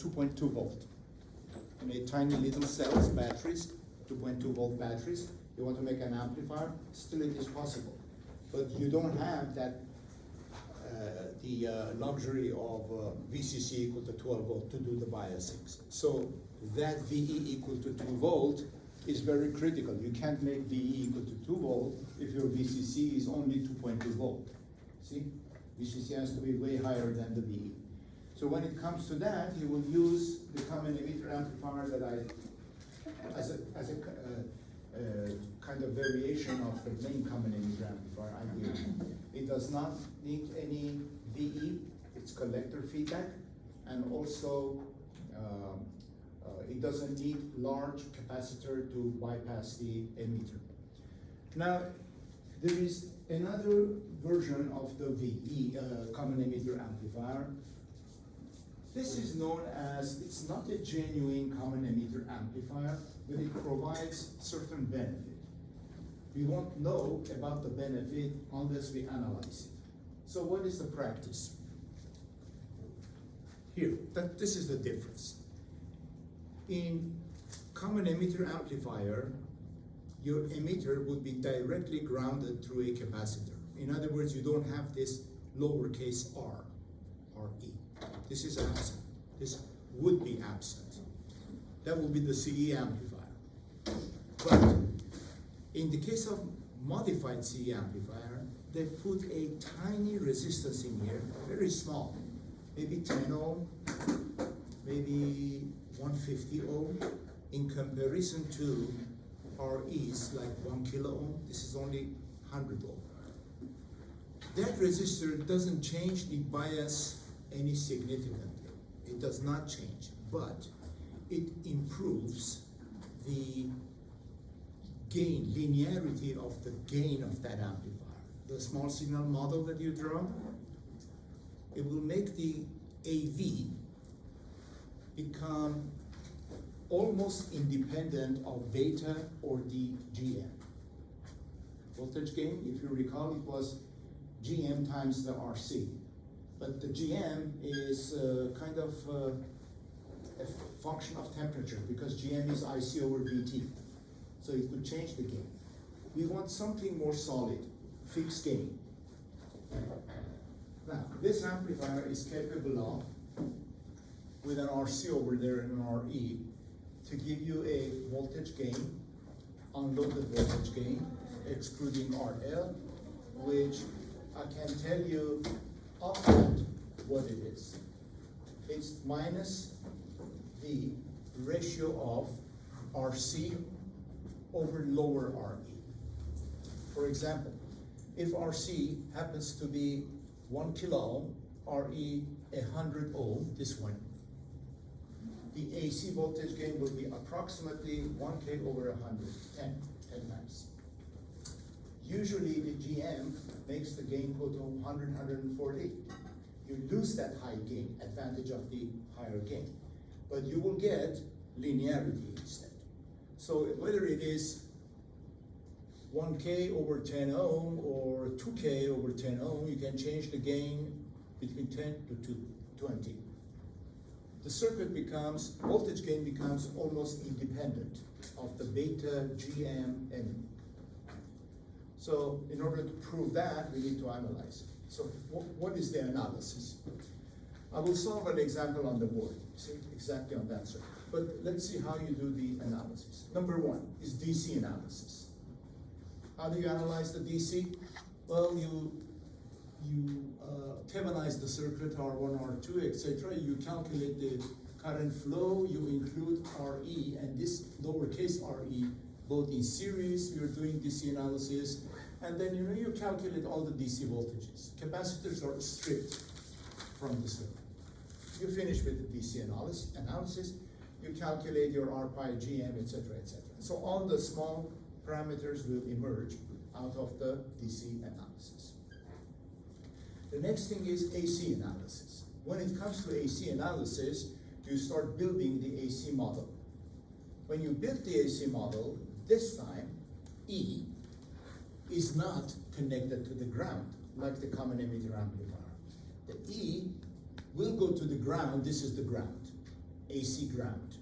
2.2 volt. You need tiny little cells, batteries, 2.2 volt batteries. You want to make an amplifier, still it is possible. But you don't have that the luxury of VCC equal to 12 volt to do the biasings. So that VE equal to 2 volt is very critical. You can't make VE equal to 2 volt if your VCC is only 2.2 volt. See, VCC has to be way higher than the VE. So when it comes to that, you will use the common emitter amplifier that as a kind of variation of the main common emitter amplifier idea. It does not need any VE, it's collector feedback, and also it doesn't need large capacitor to bypass the emitter. Now, there is another version of the VE, common emitter amplifier. This is known as, it's not a genuine common emitter amplifier, but it provides certain benefit. We won't know about the benefit unless we analyze it. So what is the practice? Here, this is the difference. In common emitter amplifier, your emitter would be directly grounded through a capacitor. In other words, you don't have this lowercase r, RE. This is absent. This would be absent. That will be the CE amplifier. But in the case of modified CE amplifier, they put a tiny resistance in here, very small, maybe 10 ohm, maybe 150 ohm, in comparison to REs like 1 kilo ohm. This is only 100 ohm. That resistor doesn't change the bias any significantly. It does not change, but it improves the gain, linearity of the gain of that amplifier. The small signal model that you draw, it will make the AV become almost independent of beta or the GM. Voltage gain, if you recall, it was GM times the RC. But the GM is kind of a function of temperature because GM is IC over VT. So it could change the gain. We want something more solid, fixed gain. Now, this amplifier is capable of, with an RC over there and an RE, to give you a voltage gain, unloaded voltage gain, excluding RL, which I can tell you offhand what it is. It's minus the ratio of RC over lower RE. For example, if RC happens to be 1 kilo ohm, RE 100 ohm, this one, the AC voltage gain will be approximately 1K over 100, 10 times. Usually the GM makes the gain go to 100, 140. You lose that high gain, advantage of the higher gain. But you will get linearity instead. So whether it is 1K over 10 ohm or 2K over 10 ohm, you can change the gain between 10 to 20. The circuit becomes, voltage gain becomes almost independent of the beta GM emitter. So in order to prove that, we need to analyze it. So what is the analysis? I will solve an example on the board, see, exactly on that circuit. But let's see how you do the analysis. Number one is DC analysis. How do you analyze the DC? Well, you Thevenize the circuit, R1, R2, etc. You calculate the current flow, you include RE and this lowercase RE, both in series, you're doing DC analysis, and then you calculate all the DC voltages. Capacitors are stripped from the circuit. You finish with the DC analysis, you calculate your RPi, GM, etc., etc. So all the small parameters will emerge out of the DC analysis. The next thing is AC analysis. When it comes to AC analysis, you start building the AC model. When you build the AC model, this time, E is not connected to the ground, like the common emitter amplifier. The E will go to the ground, this is the ground. AC ground.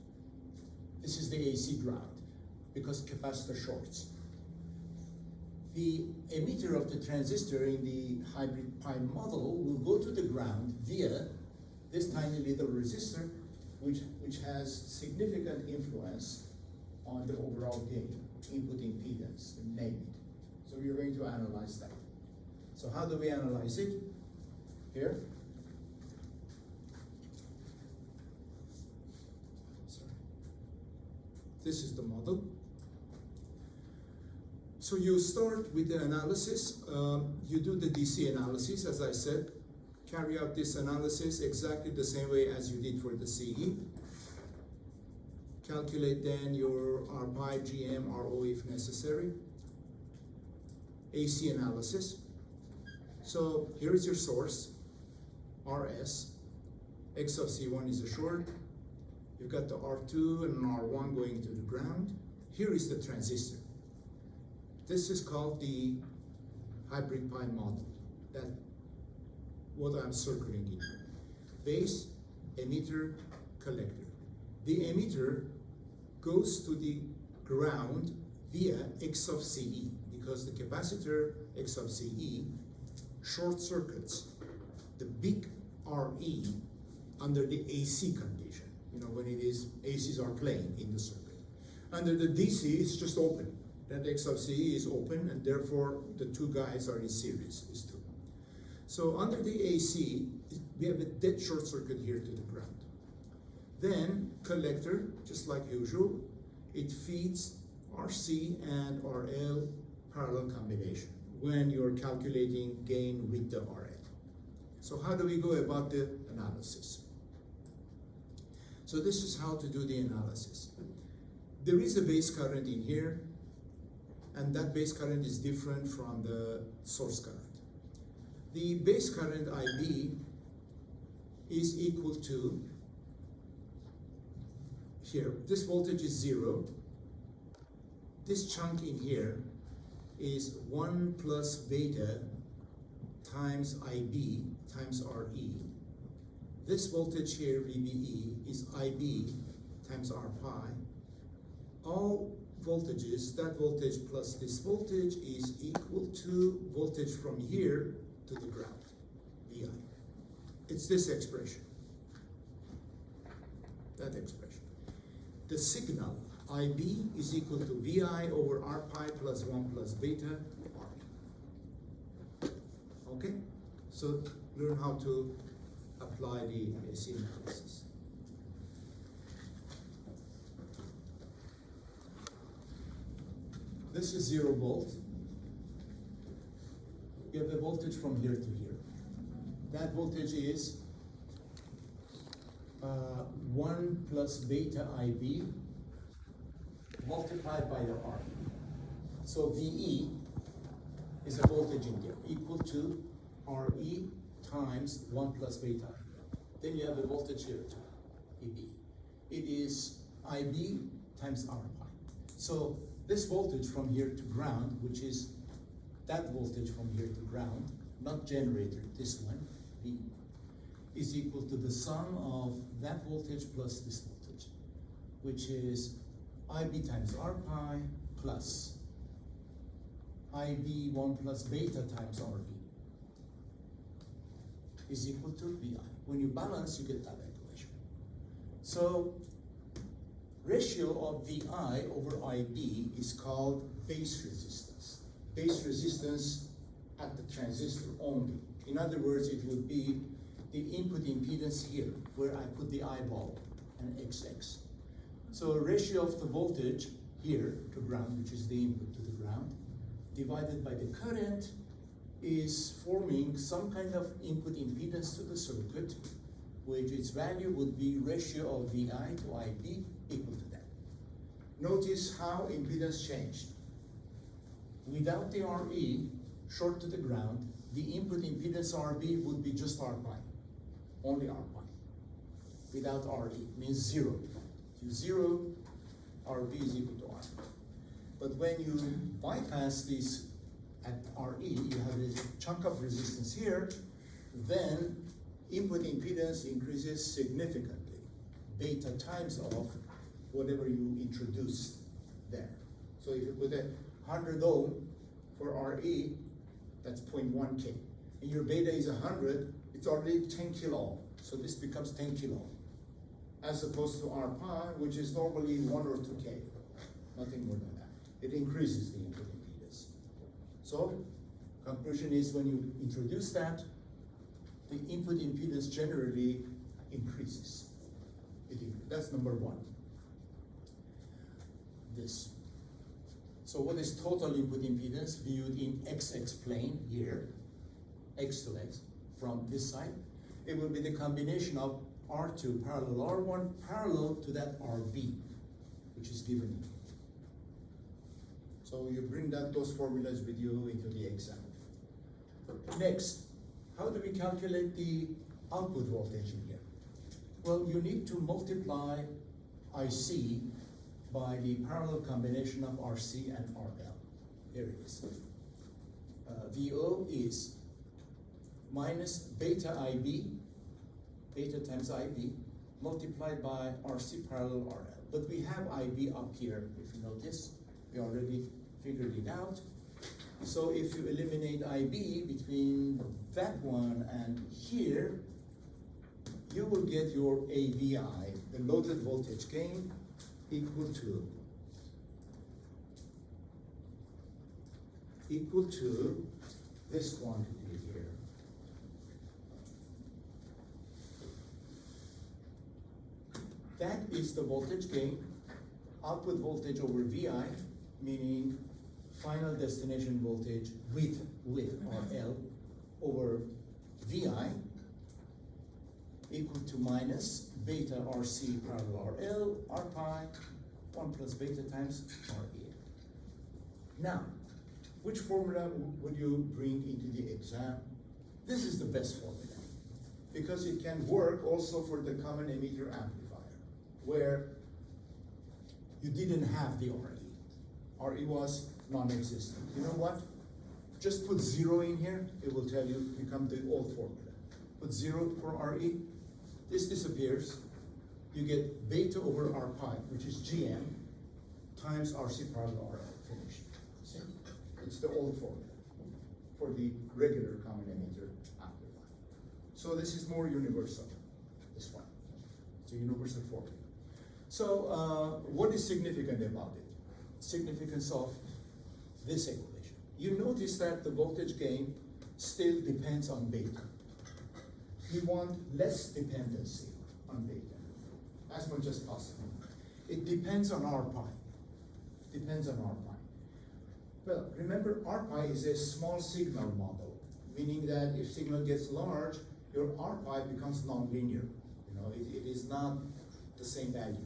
This is the AC ground because capacitor shorts. The emitter of the transistor in the hybrid pi model will go to the ground via this tiny little resistor, which has significant influence on the overall gain, input impedance, name it. So we are going to analyze that. So how do we analyze it? Here. Sorry. This is the model. So you start with the analysis. You do the DC analysis, as I said. Carry out this analysis exactly the same way as you did for the CE. Calculate then your RPi, GM, RO if necessary. AC analysis. So here is your source, RS. X of C1 is a short. You've got the R2 and an R1 going to the ground. Here is the transistor. This is called the hybrid pi model. That what I'm circling in. Base, emitter, collector. The emitter goes to the ground via X of CE because the capacitor X of CE short circuits the big RE under the AC condition. You know, when it is, ACs are playing in the circuit. Under the DC, it's just open. That X of CE is open, and therefore the two guides are in series, is 2. So under the AC, we have a dead short circuit here to the ground. Then collector, just like usual, it feeds RC and RL parallel combination when you're calculating gain with the RL. So how do we go about the analysis? So this is how to do the analysis. There is a base current in here, and that base current is different from the source current. The base current IB is equal to, here, this voltage is 0. This chunk in here is 1 plus beta times IB times RE. This voltage here, VBE, is IB times R pi. All voltages, that voltage plus this voltage is equal to voltage from here to the ground, VI. It's this expression, that expression. The signal, IB is equal to VI over R pi plus 1 plus beta R. Okay? So learn how to apply the AC analysis. This is 0 volt. You have a voltage from here to here. That voltage is 1 plus beta IB multiplied by the R. So VE is a voltage in there equal to RE times 1 plus beta. Then you have a voltage here too, EB. It is IB times R pi. So this voltage from here to ground, which is that voltage from here to ground, not generator, this one, V, is equal to the sum of that voltage plus this voltage, which is IB times R pi plus IB 1 plus beta times RE is equal to VI. When you balance, you get that equation. So ratio of VI over IB is called base resistance. Base resistance at the transistor only. In other words, it would be the input impedance here, where I put the eyeball and XX. So ratio of the voltage here to ground, which is the input to the ground, divided by the current is forming some kind of input impedance to the circuit, which its value would be ratio of VI to IB equal to that. Notice how impedance changed. Without the RE, short to the ground, the input impedance RB would be just R pi, only R pi. Without RE, means 0. If you 0, RB is equal to R. But when you bypass this at RE, you have a chunk of resistance here, then input impedance increases significantly. beta times of whatever you introduced there. So if you put a 100 ohm for RE, that's 0.1 K. And your beta is 100, it's already 10 kilo ohm. So this becomes 10 kilo ohm. As opposed to R pi, which is normally 1 or 2 K. Nothing more than that. It increases the input impedance. So, conclusion is when you introduce that, the input impedance generally increases. That's number one. This. So what is total input impedance viewed in XX plane here, X to X, from this side? It will be the combination of R2 parallel R1 parallel to that RB, which is given here. So you bring those formulas with you into the exam. Next, how do we calculate the output voltage in here? Well, you need to multiply IC by the parallel combination of RC and RL. Here it is. VO is minus beta IB, beta times IB, multiplied by RC parallel RL. But we have IB up here, if you notice. We already figured it out. So if you eliminate IB between that one and here, you will get your AVI, the loaded voltage gain, equal to this quantity here. That is the voltage gain, output voltage over VI, meaning final destination voltage with RL over VI equal to minus beta RC parallel RL, R pi, 1 plus beta times RE. Now, which formula would you bring into the exam? This is the best formula because it can work also for the common emitter amplifier where you didn't have the RE. RE was non-existent. You know what? Just put 0 in here, it will tell you, become the old formula. Put 0 for RE, this disappears. You get beta over R pi, which is GM, times RC parallel RL, finished. See? It's the old formula for the regular common emitter amplifier. So this is more universal, this one. It's a universal formula. So what is significant about it? Significance of this equation. You notice that the voltage gain still depends on beta. We want less dependency on beta, as much as possible. It depends on R pi. Depends on R pi. Well, remember R pi is a small signal model, meaning that if signal gets large, your R pi becomes nonlinear. You know, it is not the same value.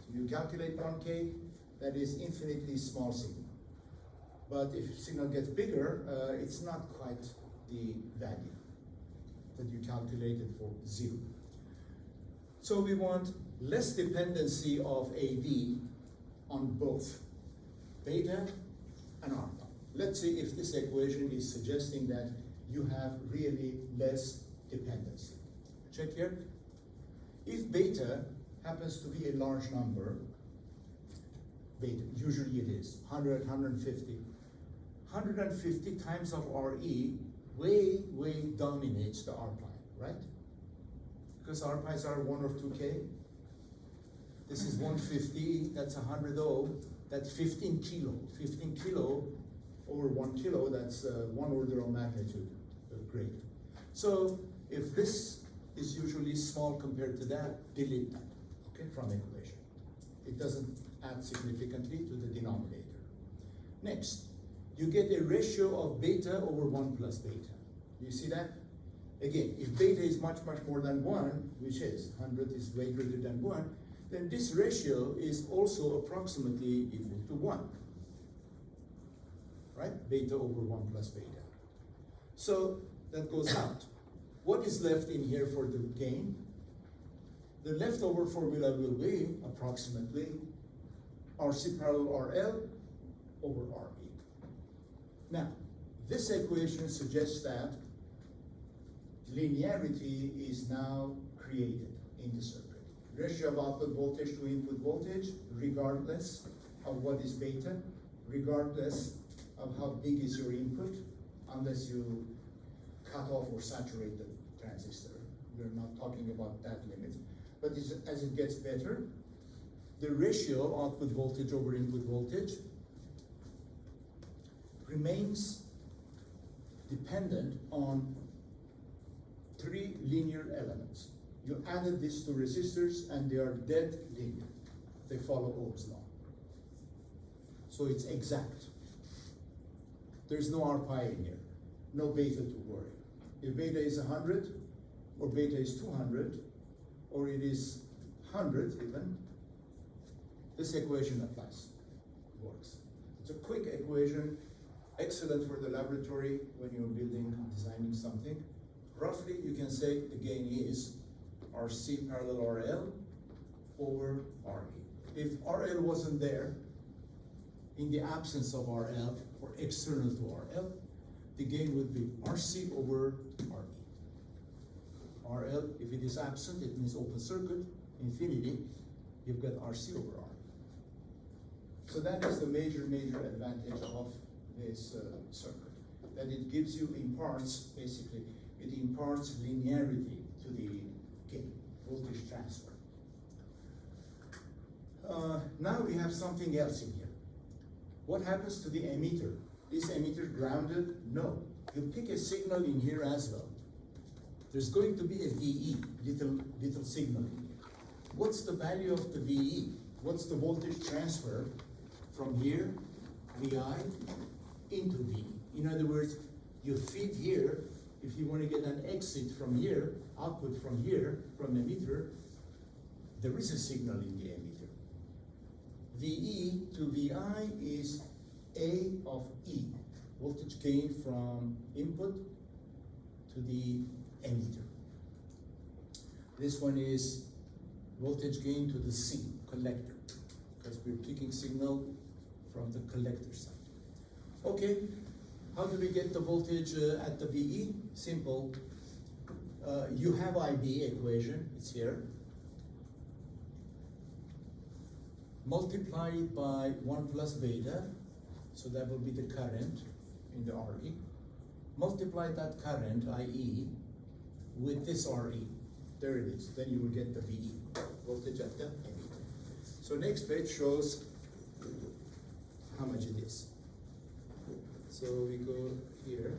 So you calculate 1K, that is infinitely small signal. But if signal gets bigger, it's not quite the value that you calculated for 0. So we want less dependency of AV on both beta and R pi. Let's see if this equation is suggesting that you have really less dependency. Check here. If beta happens to be a large number, beta, usually it is 100, 150. 150 times of RE way dominates the R pi, right? Because R pi's are 1 or 2K. This is 150, that's 100 ohm, that's 15 kilo. 15 kilo over 1 kilo, that's 1 order of magnitude greater. So if this is usually small compared to that, delete that, okay, from equation. It doesn't add significantly to the denominator. Next, you get a ratio of beta over 1 plus beta. You see that? Again, if beta is much more than 1, which is 100 is way greater than 1, then this ratio is also approximately equal to 1. Right? Beta over 1 plus beta. So that goes out. What is left in here for the gain? The leftover formula will be approximately RC parallel RL over RE. Now, this equation suggests that linearity is now created in the circuit. ratio of output voltage to input voltage, regardless of what is beta, regardless of how big is your input, unless you cut off or saturate the transistor. We're not talking about that limit. But as it gets better, the ratio of output voltage over input voltage remains dependent on three linear elements. You added these two resistors and they are dead linear. They follow Ohm's law. So it's exact. There's no R pi in here, no beta to worry. If beta is 100, or beta is 200, or it is 100 even, this equation applies, works. It's a quick equation, excellent for the laboratory when you're designing something. Roughly, you can say the gain is RC parallel RL over RE. If RL wasn't there, in the absence of RL, or external to RL, the gain would be RC over RE. RL, if it is absent, it means open circuit, infinity, you've got RC over RE. So that is the major advantage of this circuit, that it gives you, imparts, basically, it imparts linearity to the gain, voltage transfer. Now we have something else in here. What happens to the emitter? Is emitter grounded? No. You pick a signal in here as well. There's going to be a VE, little signal in here. What's the value of the VE? What's the voltage transfer from here, VI, into VE? In other words, you feed here, if you want to get an exit from here, output from here, from the emitter, there is a signal in the emitter. VE to VI is A of E, voltage gain from input to the emitter. This one is voltage gain to the C, collector, because we're picking signal from the collector side. Okay, how do we get the voltage at the VE? Simple. You have IB equation, it's here. Multiply it by 1 plus beta, so that will be the current in the RE. Multiply that current, IE, with this RE. There it is. Then you will get the VE, voltage at the emitter. So next page shows how much it is. So we go here.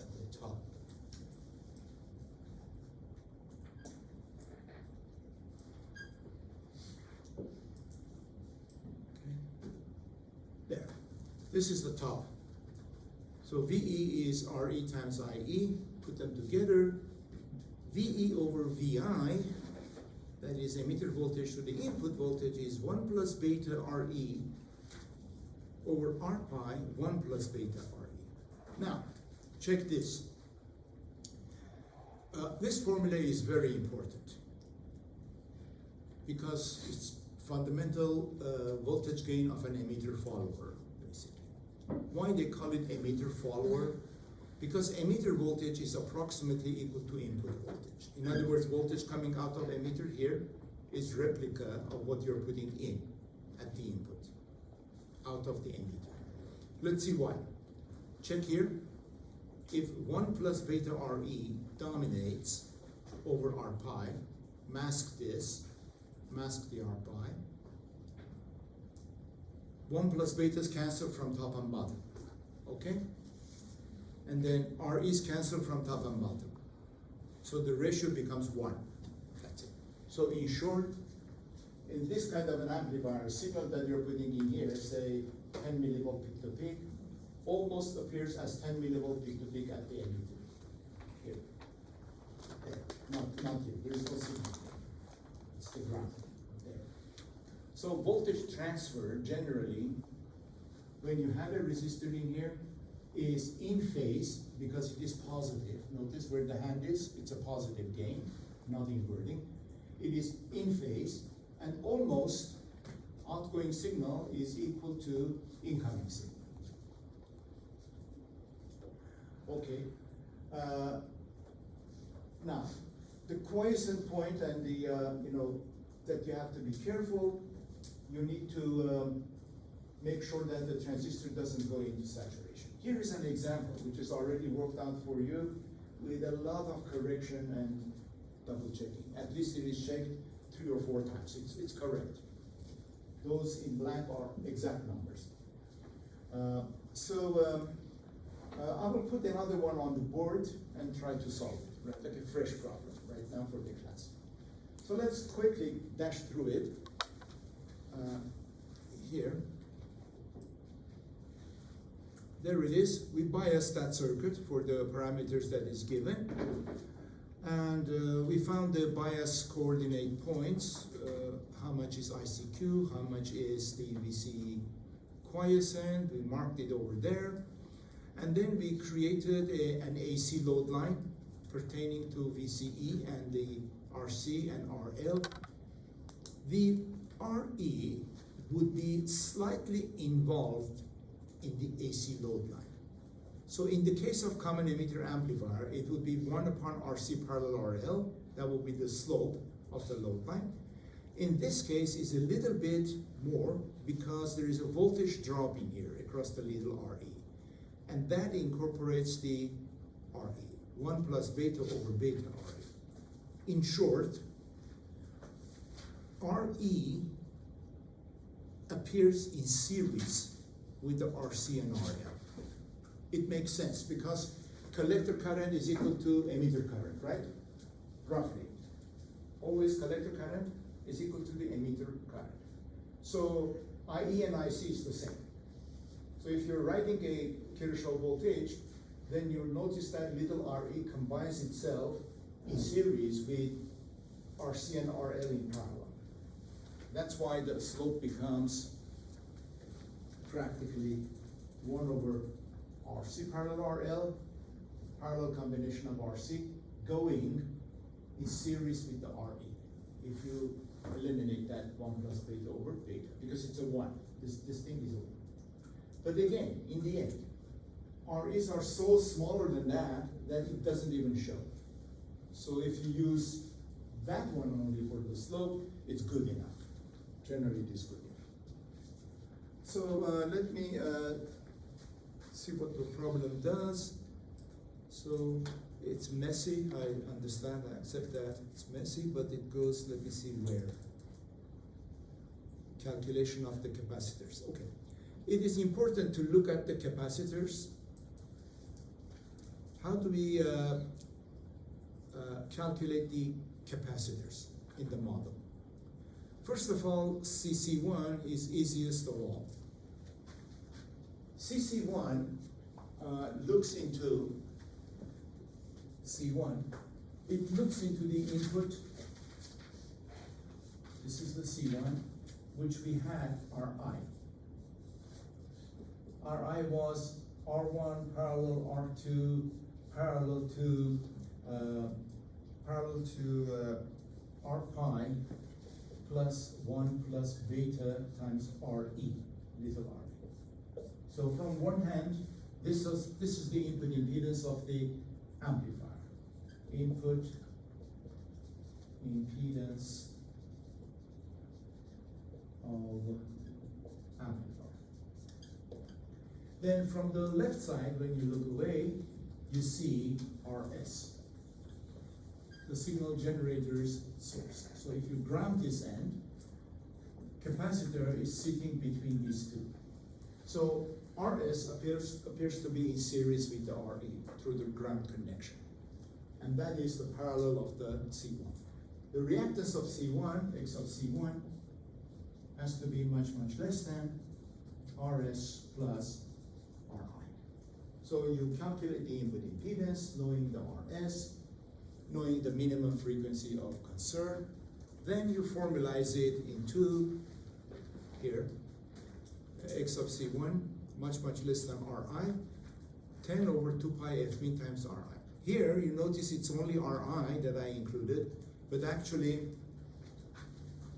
At the top. There. This is the top. So VE is RE times IE. Put them together. VE over VI, that is emitter voltage to the input voltage, is 1 plus beta RE over R pi, 1 plus beta RE. Now, check this. This formula is very important because it's fundamental voltage gain of an emitter follower, basically. Why they call it emitter follower? Because emitter voltage is approximately equal to input voltage. In other words, voltage coming out of emitter here is replica of what you're putting in at the input, out of the emitter. Let's see why. Check here. If 1 plus beta RE dominates over R pi, mask this, mask the R pi. 1 plus betas cancel from top and bottom, okay? And then R is cancelled from top and bottom. So the ratio becomes 1. That's it. So in short, in this kind of an amplifier, signal that you're putting in here, say 10 millivolt peak to peak, almost appears as 10 millivolt peak to peak at the emitter. Here. There. Not here. There's no signal. It's the ground. There. So voltage transfer, generally, when you have a resistor in here, is in phase because it is positive. Notice where the hand is, it's a positive gain, not inverting. It is in phase, and almost outgoing signal is equal to incoming signal. Okay. Now, the quiescent point and the, that you have to be careful, you need to make sure that the transistor doesn't go into saturation. Here is an example which is already worked out for you with a lot of correction and double checking. At least it is checked 3 or 4 times. It's correct. Those in black are exact numbers. I will put another one on the board and try to solve it, right? Like a fresh problem right now for the class. So let's quickly dash through it. Here. There it is. We bias that circuit for the parameters that is given. And we found the bias coordinate points. How much is ICQ? How much is the VCE quiescent? We marked it over there. And then we created an AC load line pertaining to VCE and the RC and RL. The RE would be slightly involved in the AC load line. So in the case of common emitter amplifier, it would be 1 upon RC parallel RL. That would be the slope of the load line. In this case, it's a little bit more because there is a voltage dropping here across the little RE. And that incorporates the RE, 1 plus beta over beta RE. In short, RE appears in series with the RC and RL. It makes sense because collector current is equal to emitter current, right? Roughly. Always collector current is equal to the emitter current. So IE and IC is the same. So if you're writing a Kirchhoff voltage, then you'll notice that little RE combines itself in series with RC and RL in parallel. That's why the slope becomes practically 1 over RC parallel RL, parallel combination of RC, going in series with the RE. If you eliminate that 1 plus beta over beta, because it's a 1. This thing is a 1. But again, in the end, REs are so smaller than that it doesn't even show. So if you use that one only for the slope, it's good enough. Generally, it is good enough. So let me see what the problem does. So it's messy, I understand, I accept that it's messy, but it goes, let me see where. Calculation of the capacitors, okay. It is important to look at the capacitors. How do we calculate the capacitors in the model? First of all, CC1 is easiest of all. CC1 looks into C1. It looks into the input. This is the C1, which we had RI. RI was R1 parallel R2 parallel to R pi plus 1 plus beta times RE, little r. So from one hand, this is the input impedance of the amplifier. Input impedance of amplifier. Then from the left side, when you look away, you see RS, the signal generator's source. So if you ground this end, capacitor is sitting between these two. So RS appears to be in series with the RE through the ground connection. And that is the parallel of the C1. The reactance of C1, X of C1, has to be much, much less than RS plus RI. So you calculate the input impedance, knowing the RS, knowing the minimum frequency of concern, then you formalize it into here, X of C1, much, much less than Ri, 10 over 2 pi F mean times Ri. Here, you notice it's only Ri that I included, but actually,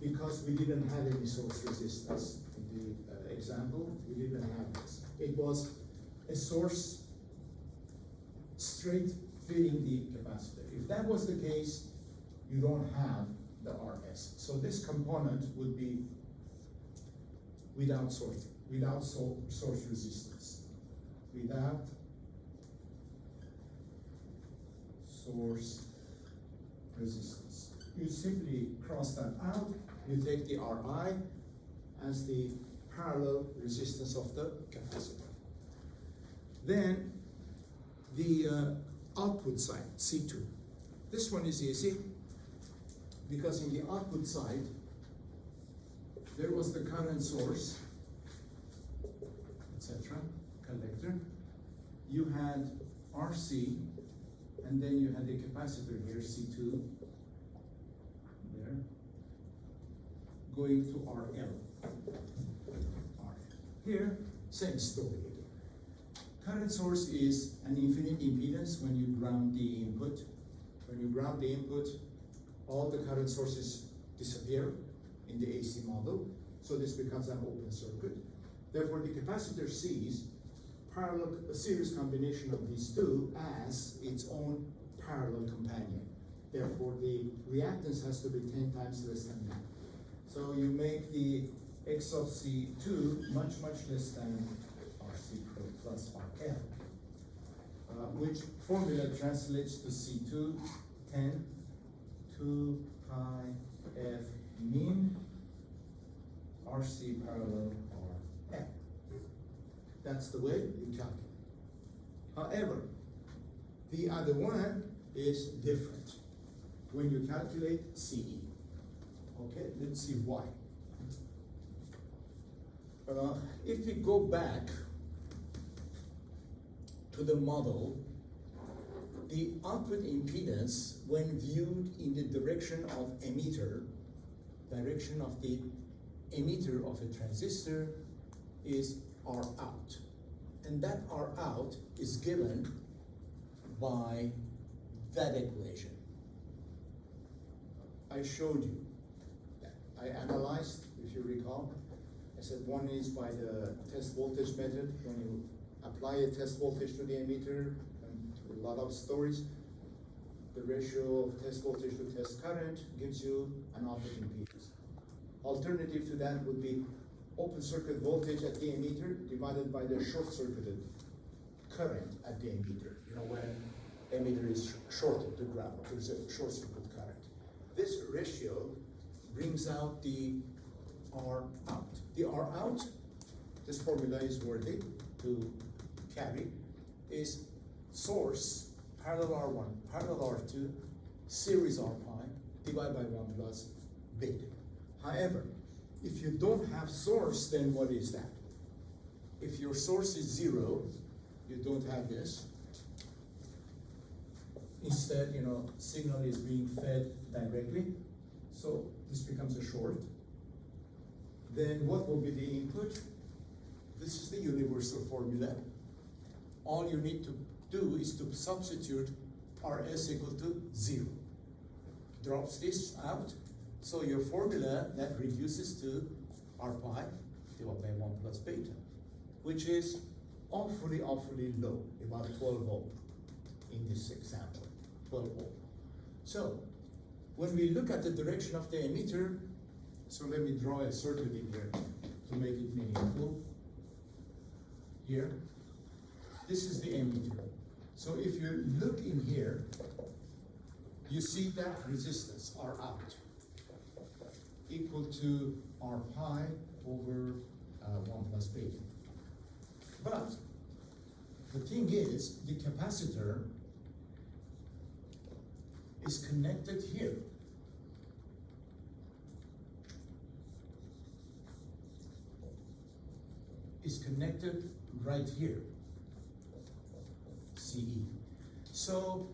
because we didn't have any source resistance in the example, we didn't have this. It was a source straight filling the capacitor. If that was the case, you don't have the RS. So this component would be without source resistance. Without source resistance. You simply cross that out, you take the Ri as the parallel resistance of the capacitor. Then the output side, C2. This one is easy because in the output side, there was the current source, etc., collector. You had RC, and then you had the capacitor here, C2, there, going to RL. Here, same story. Current source is an infinite impedance when you ground the input. When you ground the input, all the current sources disappear in the AC model, so this becomes an open circuit. Therefore, the capacitor sees a series combination of these two as its own parallel companion. Therefore, the reactance has to be 10 times less than that. So you make the X of C2 much, much less than RC plus RL, which formula translates to C2, 10, 2 pi F min RC parallel RL. That's the way you calculate. However, the other one is different when you calculate CE. Okay, let's see why. If we go back to the model, the output impedance, when viewed in the direction of emitter, direction of the emitter of a transistor, is R out. And that R out is given by that equation. I showed you that. I analyzed, if you recall, I said one is by the test voltage method. When you apply a test voltage to the emitter, and to a lot of stories, the ratio of test voltage to test current gives you an output impedance. Alternative to that would be open circuit voltage at the emitter divided by the short circuited current at the emitter. You know, when emitter is shorted to ground, there's a short circuit current. This ratio brings out the R out. The R out, this formula is worthy to carry, is source parallel R1, parallel R2, series R pi, divided by 1 plus beta. However, if you don't have source, then what is that? If your source is 0, you don't have this. Instead, you know, signal is being fed directly, so this becomes a short. Then what will be the input? This is the universal formula. All you need to do is to substitute Rs equal to 0. Drops this out, so your formula that reduces to R pi divided by 1 plus beta, which is awfully low, about 12 ohm in this example, 12 ohm. So when we look at the direction of the emitter, so let me draw a circuit in here to make it meaningful. Here, this is the emitter. So if you look in here, you see that resistance, R out, equal to R pi over 1 plus beta. But the thing is, the capacitor is connected here. Is connected right here, CE. So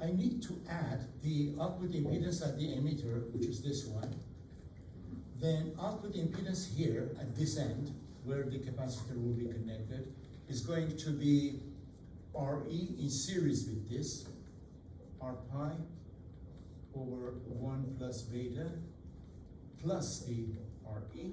I need to add the output impedance at the emitter, which is this one. Then output impedance here at this end, where the capacitor will be connected, is going to be RE in series with this, R pi over 1 plus beta plus the RE.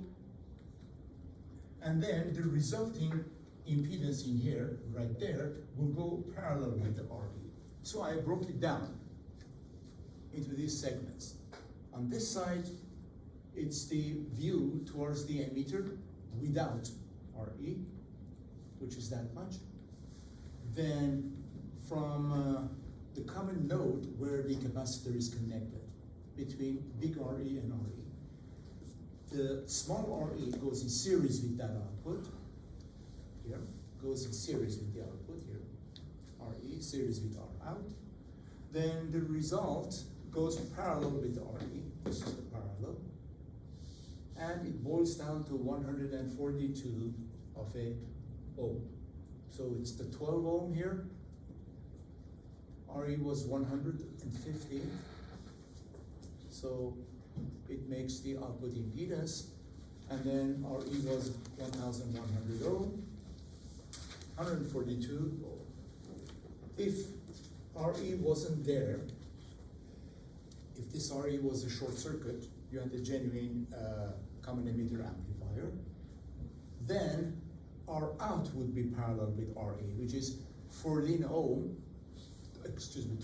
And then the resulting impedance in here, right there, will go parallel with the RE. So I broke it down into these segments. On this side, it's the view towards the emitter without RE, which is that much. Then from the common node where the capacitor is connected between big RE and RE. The small RE goes in series with that output, here, goes in series with the output here, RE, series with R out. Then the result goes parallel with the RE, this is the parallel, and it boils down to 142 of a ohm. So it's the 12 ohm here, RE was 150, so it makes the output impedance, and then RE was 1100 ohm, 142 ohm. If RE wasn't there, if this RE was a short circuit, you had a genuine common emitter amplifier, then R out would be parallel with RE, which is 14 ohm,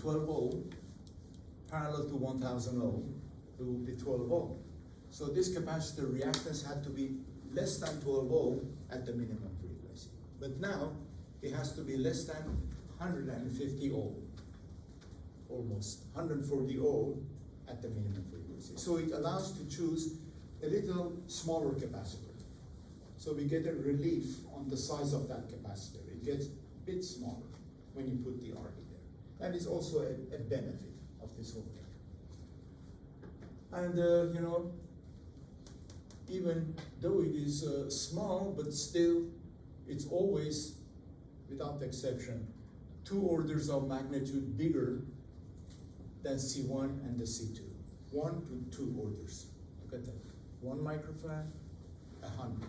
12 ohm, parallel to 1000 ohm, to the 12 ohm. So this capacitor reactance had to be less than 12 ohm at the minimum frequency. But now it has to be less than 150 ohm, almost 140 ohm at the minimum frequency. So it allows to choose a little smaller capacitor. So we get a relief on the size of that capacitor. It gets a bit smaller when you put the RE there. That is also a benefit of this whole thing. And you know, even though it is small, but still, it's always, without exception, 2 orders of magnitude bigger than C1 and the C2. 1 to 2 orders. Look at that. 1 microfarad, 100.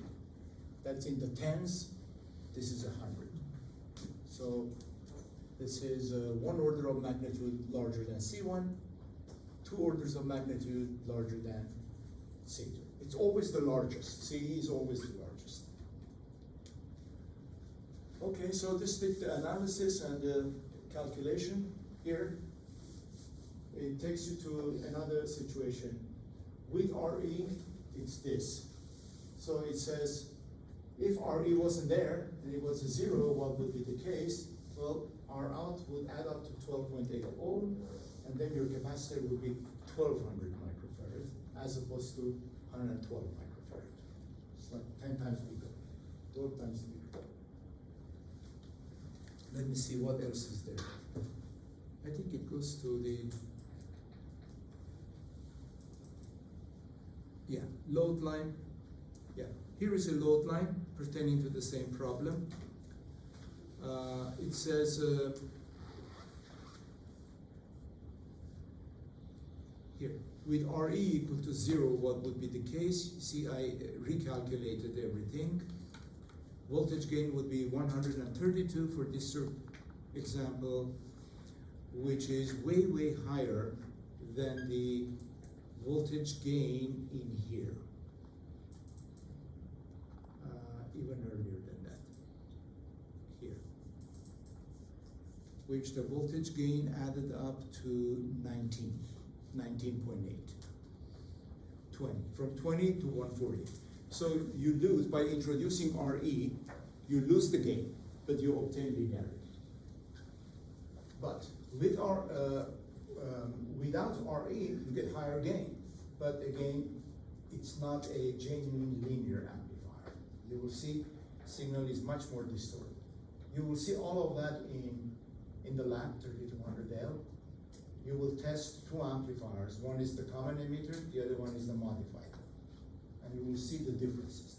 That's in the tens. This is 100. So this is 1 order of magnitude larger than C1, 2 orders of magnitude larger than C2. It's always the largest. CE is always the largest. Okay, so this did the analysis and the calculation here. It takes you to another situation. With RE, it's this. So it says, if RE wasn't there and it was a 0, what would be the case? Well, R out would add up to 12.8 ohm, and then your capacitor would be 1200 microfarad as opposed to 112 microfarad. It's like 10 times bigger, 12 times bigger. Let me see what else is there. I think it goes to the, yeah, load line. Yeah, here is a load line pertaining to the same problem. It says here, with RE equal to 0, what would be the case? You see, I recalculated everything. Voltage gain would be 132 for this example, which is way, way higher than the voltage gain in here. Even earlier than that, here, which the voltage gain added up to 19.8, 20, from 20 to 140. So you lose, by introducing RE, you lose the gain, but you obtain linearity. But with without RE, you get higher gain. But again, it's not a genuine linear amplifier. You will see signal is much more distorted. You will see all of that in the lab 3200L. You will test 2 amplifiers. One is the common emitter, the other one is the modified. And you will see the differences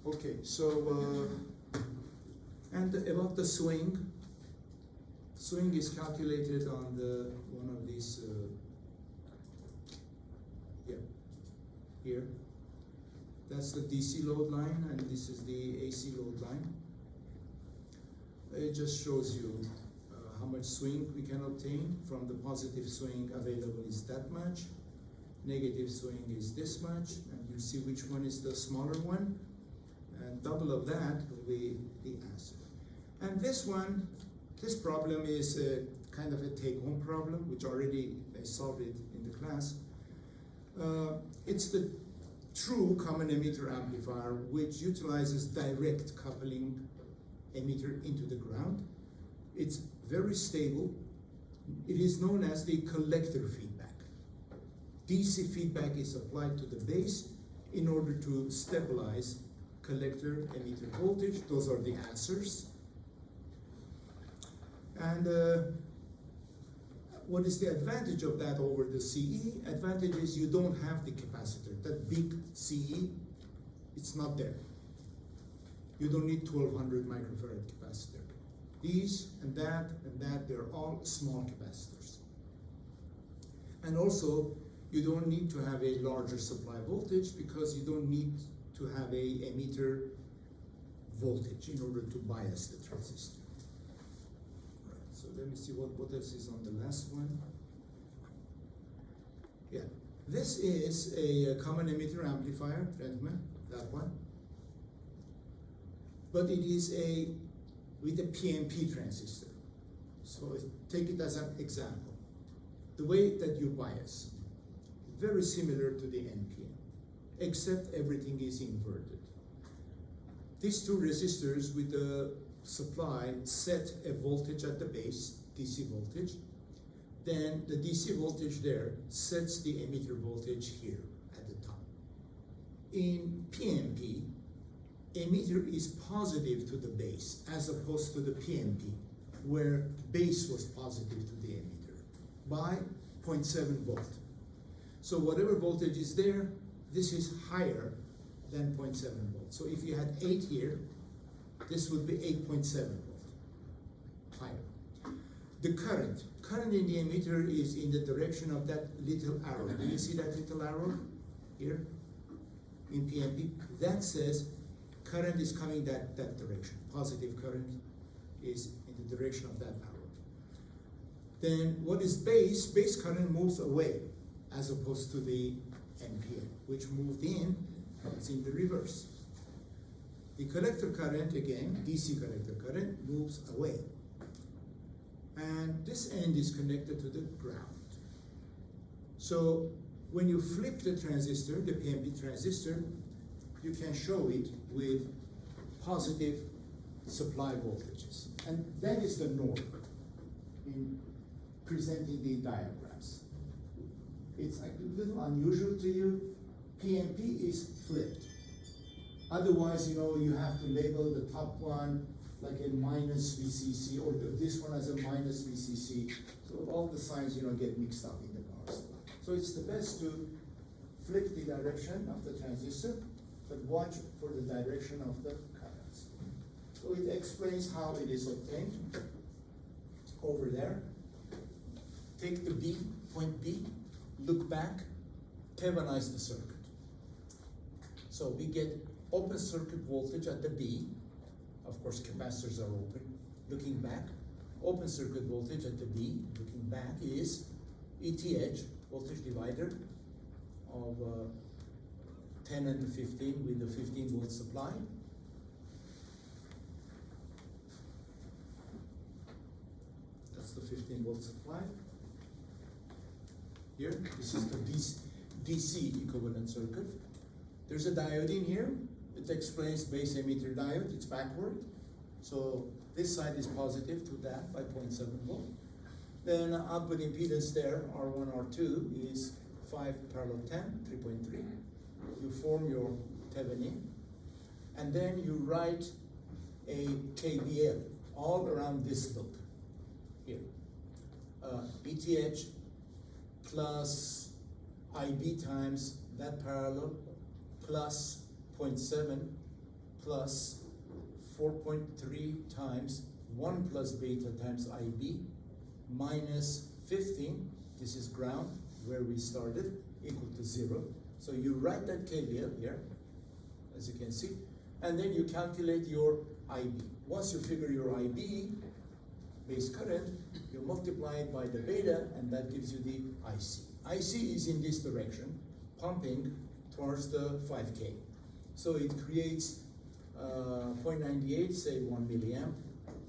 there. Okay, so, and about the swing. Swing is calculated on the one of these, here. That's the DC load line, and this is the AC load line. It just shows you how much swing we can obtain. From the positive swing available is that much, negative swing is this much, and you see which one is the smaller one, and double of that will be the answer. And this one This problem is kind of a take-home problem, which already I solved it in the class. It's the true common emitter amplifier, which utilizes direct coupling emitter into the ground. It's very stable. It is known as the collector feedback. DC feedback is applied to the base in order to stabilize collector emitter voltage. Those are the answers. And what is the advantage of that over the CE? Advantage is you don't have the capacitor. That big CE, it's not there. You don't need 1200 microfarad capacitor. These and that, they're all small capacitors. And also, you don't need to have a larger supply voltage because you don't need to have a emitter voltage in order to bias the transistor. All right, so let me see what else is on the last one. Yeah, this is a common emitter amplifier, gentlemen, that one. But it is with a PNP transistor. So take it as an example. The way that you bias, very similar to the NPN, except everything is inverted. These two resistors with the supply set a voltage at the base, DC voltage. Then the DC voltage there sets the emitter voltage here at the top. In PNP, emitter is positive to the base as opposed to the PNP, where base was positive to the emitter by 0.7 volt. So whatever voltage is there, this is higher than 0.7 volt. So if you had 8 here, this would be 8.7 volt, higher. The current in the emitter is in the direction of that little arrow. Do you see that little arrow here in PNP? That says current is coming that direction. Positive current is in the direction of that arrow. Then what is base? Base current moves away as opposed to the NPN, which moved in, it's in the reverse. The collector current, again, DC collector current, moves away. And this end is connected to the ground. So when you flip the transistor, the PNP transistor, you can show it with positive supply voltages. And that is the norm in presenting the diagrams. It's like a little unusual to you. PNP is flipped. Otherwise, you have to label the top one like a minus VCC, or this one as a minus VCC. So all the signs, get mixed up in the power supply. So it's the best to flip the direction of the transistor, but watch for the direction of the currents. So it explains how it is obtained. Over there, take the B, point B, look back, Thevenize the circuit. So we get open circuit voltage at the B. Of course, capacitors are open. Looking back, open circuit voltage at the B, looking back, is ETH, voltage divider, of 10 and 15 with the 15 volt supply. That's the 15 volt supply. Here, this is the DC equivalent circuit. There's a diode in here. It explains base emitter diode. It's backward. So this side is positive to that by 0.7 volt. Then output impedance there, R1, R2, is 5 parallel 10, 3.3. You form your Thevenin. And then you write a KVL all around this loop here. ETH plus IB times that parallel plus 0.7 plus 4.3 times 1 plus beta times IB minus 15, this is ground where we started, equal to 0. So you write that KVL here, as you can see, and then you calculate your IB. Once you figure your IB, base current, you multiply it by the beta, and that gives you the IC. IC is in this direction, pumping towards the 5K. So it creates 0.98, say 1 milliamp,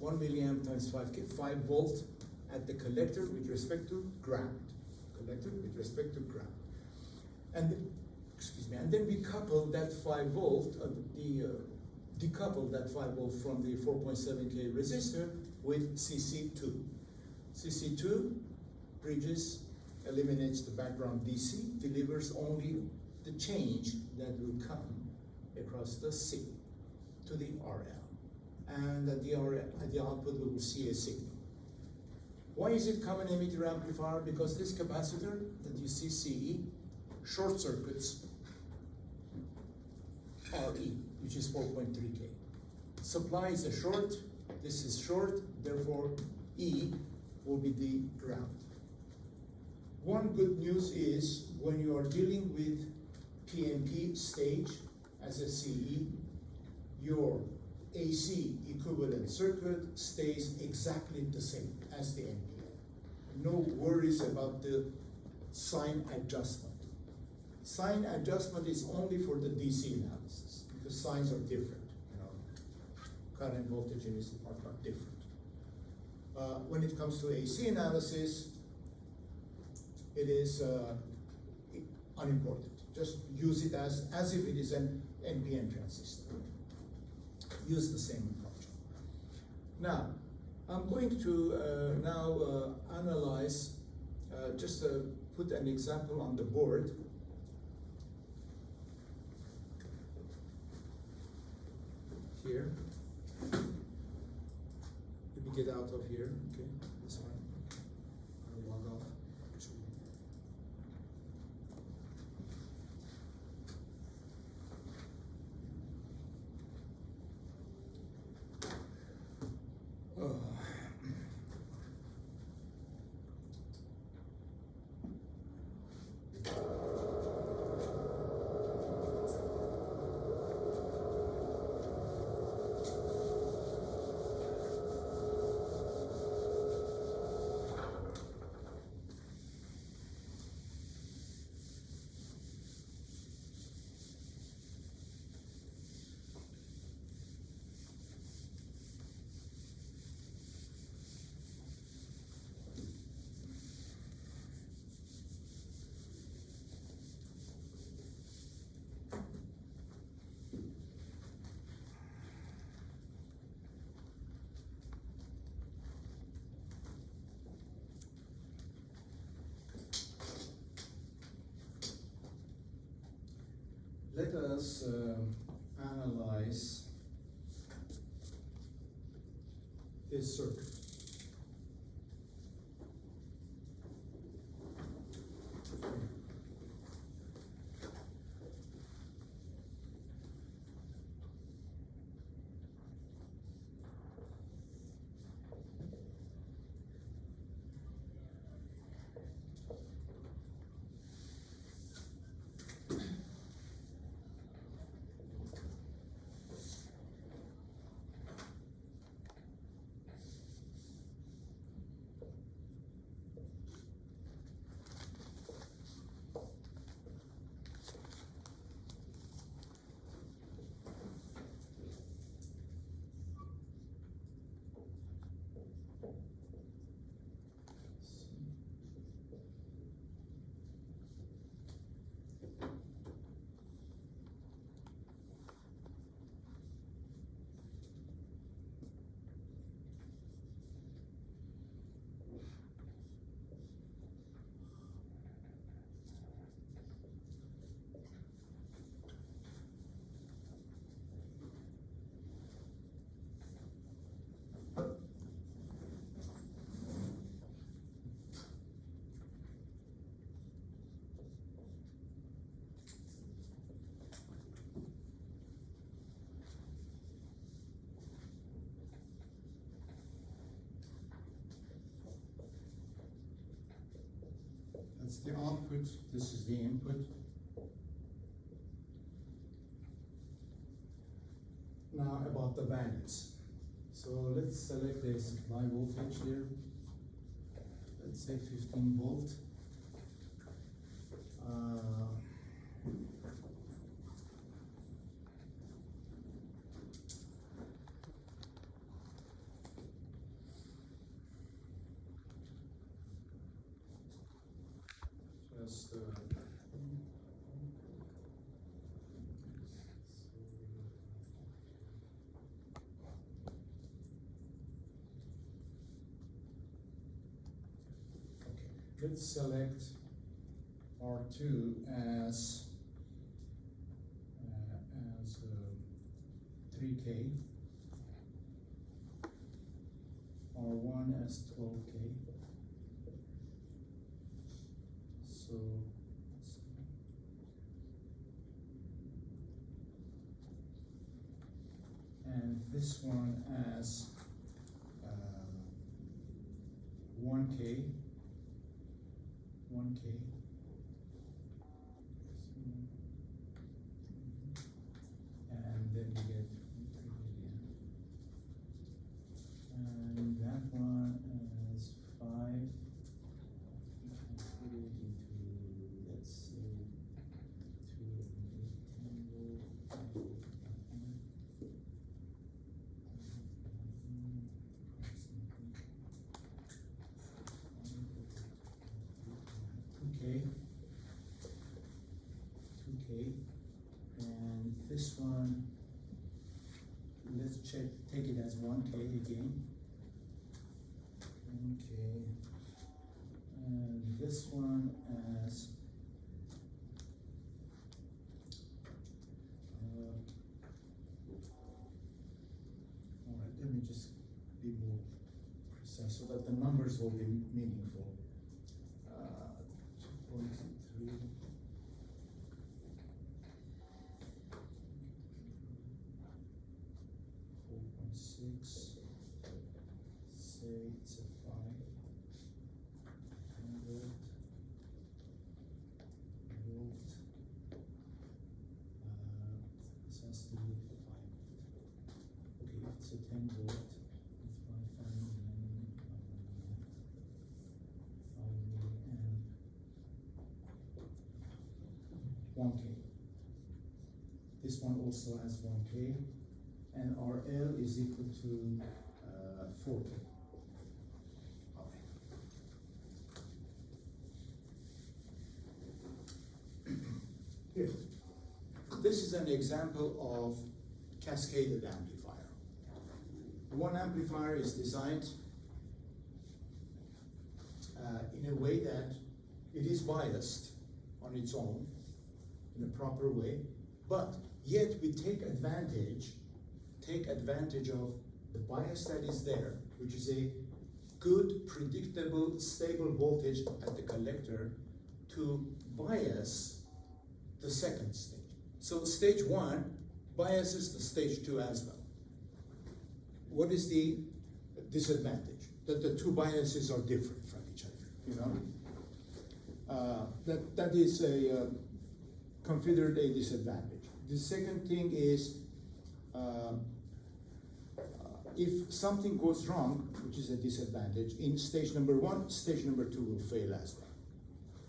1 milliamp times 5 volt at the collector with respect to ground. Collector with respect to ground. And excuse me, and then we couple that 5 volt, decouple that 5 volt from the 4.7K resistor with CC2. CC2 bridges, eliminates the background DC, delivers only the change that will come across the C to the RL. And at the output we will see a signal. Why is it common emitter amplifier? Because this capacitor that you see CE short circuits RE, which is 4.3K. Supply is a short, this is short, therefore E will be the ground. One good news is when you are dealing with PNP stage as a CE, your AC equivalent circuit stays exactly the same as the NPN. No worries about the sign adjustment. Sign adjustment is only for the DC analysis because signs are different. You know, current voltages are different. When it comes to AC analysis, it is unimportant. Just use it as if it is an NPN transistor. Use the same approach. Now, I'm going to now analyze, just put an example on the board. Here. Let me get out of here. Okay, this one. I'll log off. Let us analyze this circuit. That's the output, this is the input. Now about the values. So let's select a supply voltage here. Let's say 15 volt. let's select R2 as 3K, R1 as 12K. So, and this one as 1K, and then we get 3 million. And that one as 5. We can put it into, let's say, 2 and 8 tangle. 2K, and this one, let's take it as 1K again. 1K, and this one as all right, let me just be more precise so that the numbers will be meaningful. 2.3. 4.6. Say it's a 5. 100 volt. This has to be 5. Okay, it's a 10 volt. It's by 5 milliamp. 1K. This one also has 1K, and our L is equal to 4K. Okay. Here, this is an example of cascaded amplifier. One amplifier is designed in a way that it is biased on its own in a proper way, but yet we take advantage of the bias that is there, which is a good, predictable, stable voltage at the collector to bias the second stage. So stage 1 biases the stage 2 as well. What is the disadvantage? That the two biases are different from each other, you know? That is considered a disadvantage. The second thing is if something goes wrong, which is a disadvantage, in stage number 1, stage number 2 will fail as well.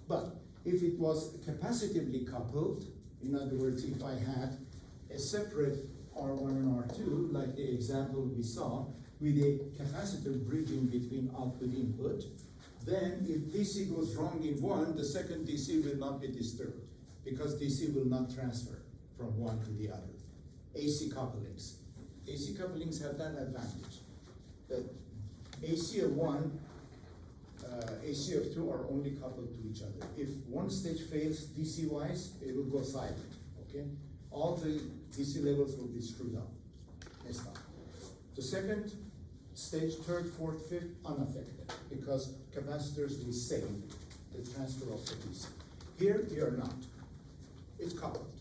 But if it was capacitively coupled, in other words, if I had a separate R1 and R2, like the example we saw, with a capacitor bridging between output and input, then if DC goes wrong in one, the second DC will not be disturbed, because DC will not transfer from one to the other. AC couplings. AC couplings have that advantage, that AC of 1, AC of 2 are only coupled to each other. If one stage fails DC-wise, it will go silent, okay? All the DC levels will be screwed up. It's not. The second stage, third, fourth, fifth, unaffected, because capacitors will save the transfer of the DC. Here, we are not. It's coupled.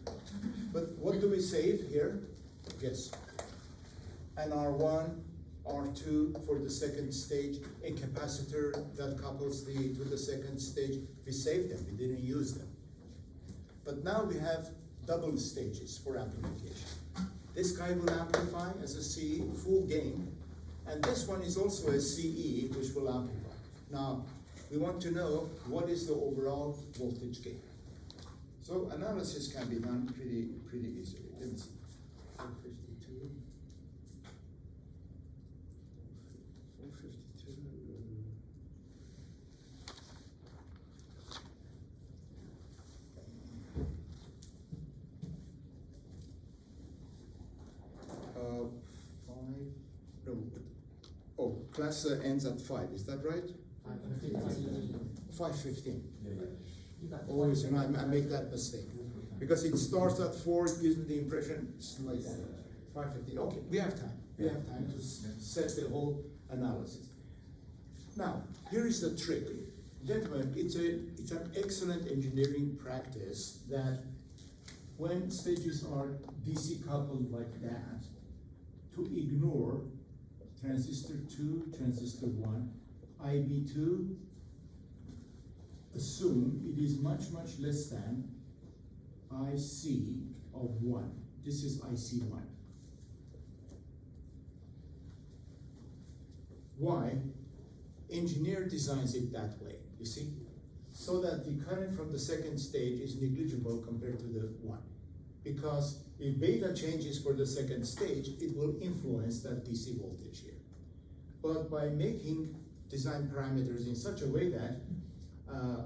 But what do we save here? Guess. An R1, R2 for the second stage, a capacitor that couples to the second stage. We saved them, we didn't use them. But now we have double stages for amplification. This guy will amplify as a CE, full gain, and this one is also a CE, which will amplify. Now, we want to know what is the overall voltage gain. So analysis can be done pretty easily. Let me see. 452. 452. Class ends at 5, is that right? 5:55. 515. You got Always, I make that mistake. Because it starts at 4, it gives me the impression it's like that. 515. Okay, we have time. We have time to set the whole analysis. Now, here is the trick. Gentlemen, it's an excellent engineering practice that when stages are DC coupled like that, to ignore transistor 2, transistor 1, IB2, assume it is much, much less than IC of 1. This is IC1. Why? Engineer designs it that way, you see? So that the current from the second stage is negligible compared to the 1. Because if beta changes for the second stage, it will influence that DC voltage here. But by making design parameters in such a way that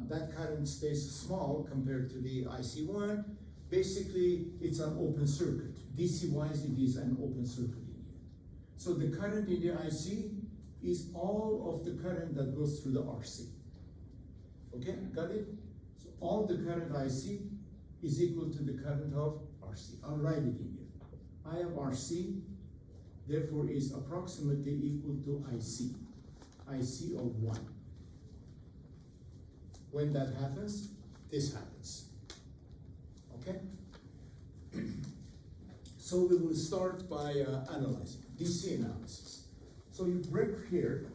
that current stays small compared to the IC1, basically it's an open circuit. DC-wise, it is an open circuit in here. So the current in the IC is all of the current that goes through the RC. Okay, got it? So all the current IC is equal to the current of RC. I'll write it in here. I of RC, therefore, is approximately equal to IC. IC of 1. When that happens, this happens. Okay? So we will start by analyzing, DC analysis. So you break here.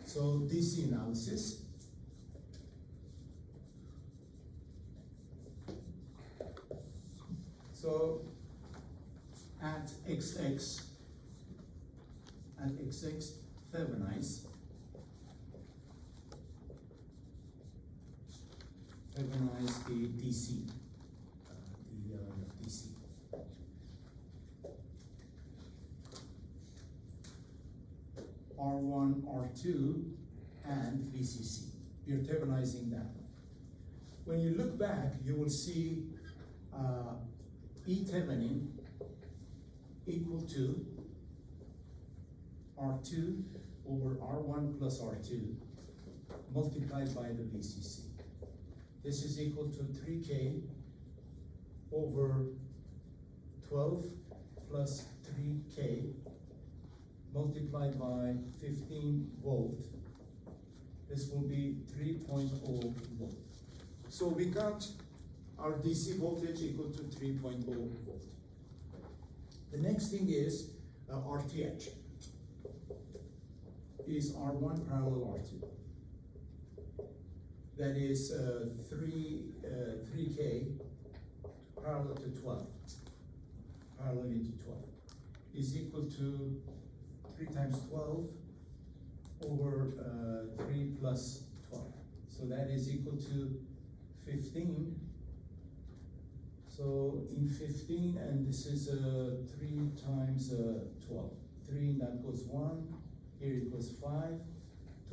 So DC analysis. So at XX, Thevenise the DC, DC. R1, R2, and VCC. You're Thevenizing that. When you look back, you will see E Thevenin equal to R2 over R1 plus R2 multiplied by the VCC. This is equal to 3K over 12 plus 3K multiplied by 15 volt. This will be 3.0 volt. So we got our DC voltage equal to 3.0 volt. The next thing is RTH. Is R1 parallel R2. That is 3K parallel to 12. Parallel into 12 is equal to 3 times 12 over 3 plus 12. So that is equal to 15. So in 15, and this is 3 times 12. 3, that goes 1. Here it was 5,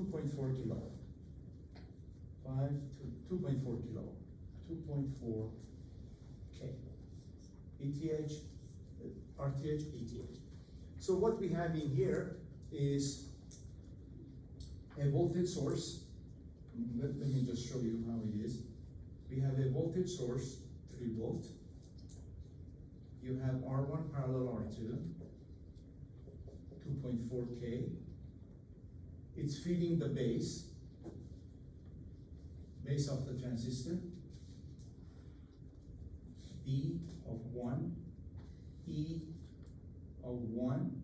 2.4 kilo. 5 to 2.4 kilo. 2.4 K. ETH, RTH, ETH. So what we have in here is a voltage source. Let me just show you how it is. We have a voltage source, 3 volt. You have R1 parallel R2, 2.4 K. It's feeding the base of the transistor. B of 1, E of 1,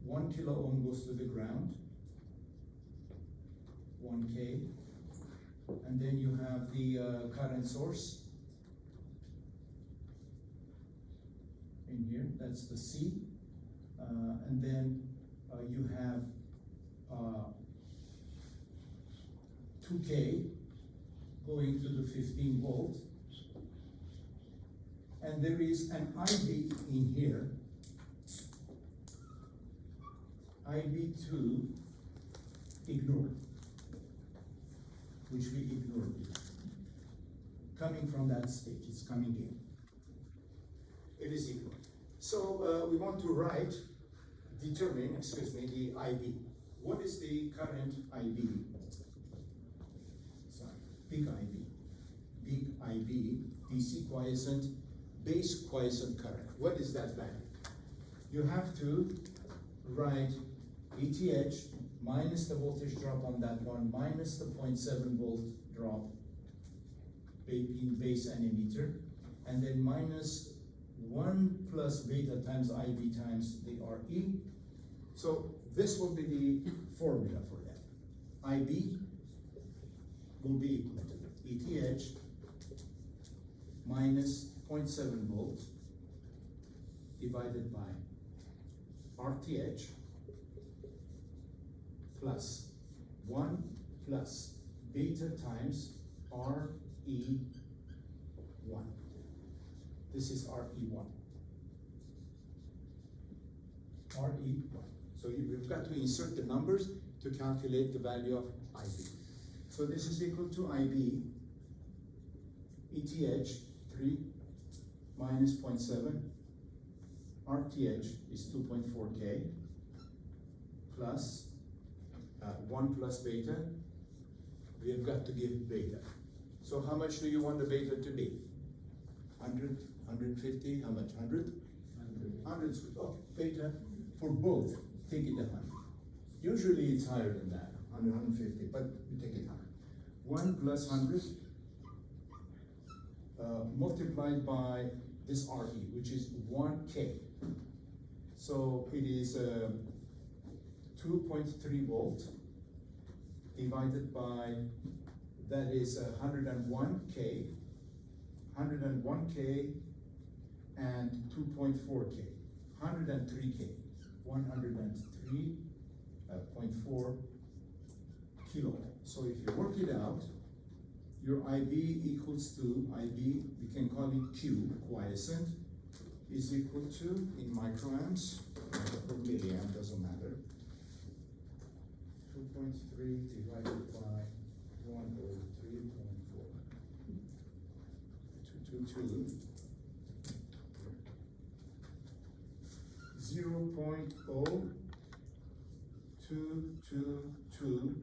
1 kilo ohm goes to the ground, 1K, and then you have the current source in here, that's the C, and then you have 2K going to the 15 volt, and there is an IB in here, IB2 ignored, which we ignored here. Coming from that stage, it's coming in. It is ignored. So we want to determine, the IB. What is the current IB? Sorry, big IB. Big IB, DC quiescent, base quiescent current. What is that value? You have to write ETH minus the voltage drop on that one, minus the 0.7 volt drop in base and emitter, and then minus 1 plus beta times IB times the RE. So this will be the formula for that. IB will be equal to ETH minus 0.7 volt divided by RTH plus 1 plus beta times RE1. This is RE1. RE1. So we've got to insert the numbers to calculate the value of IB. So this is equal to IB, ETH 3 minus 0.7, RTH is 2.4K, plus 1 plus beta. We have got to give beta. So how much do you want the beta to be? 100, 150, how much? 100? 100 is good. Oh, beta for both, take it 100. Usually it's higher than that, 100, 150, but we take it 100. 1 plus 100 multiplied by this RE, which is 1K. So it is 2.3 volt divided by, that is 101K, 101K and 2.4K, 103K, 103.4 kilo. So if you work it out, your IB equals to, IB, we can call it Q, quiescent, is equal to, in microamps, or milliamp, doesn't matter, 2.3 divided by 103.4, 222, 0.0222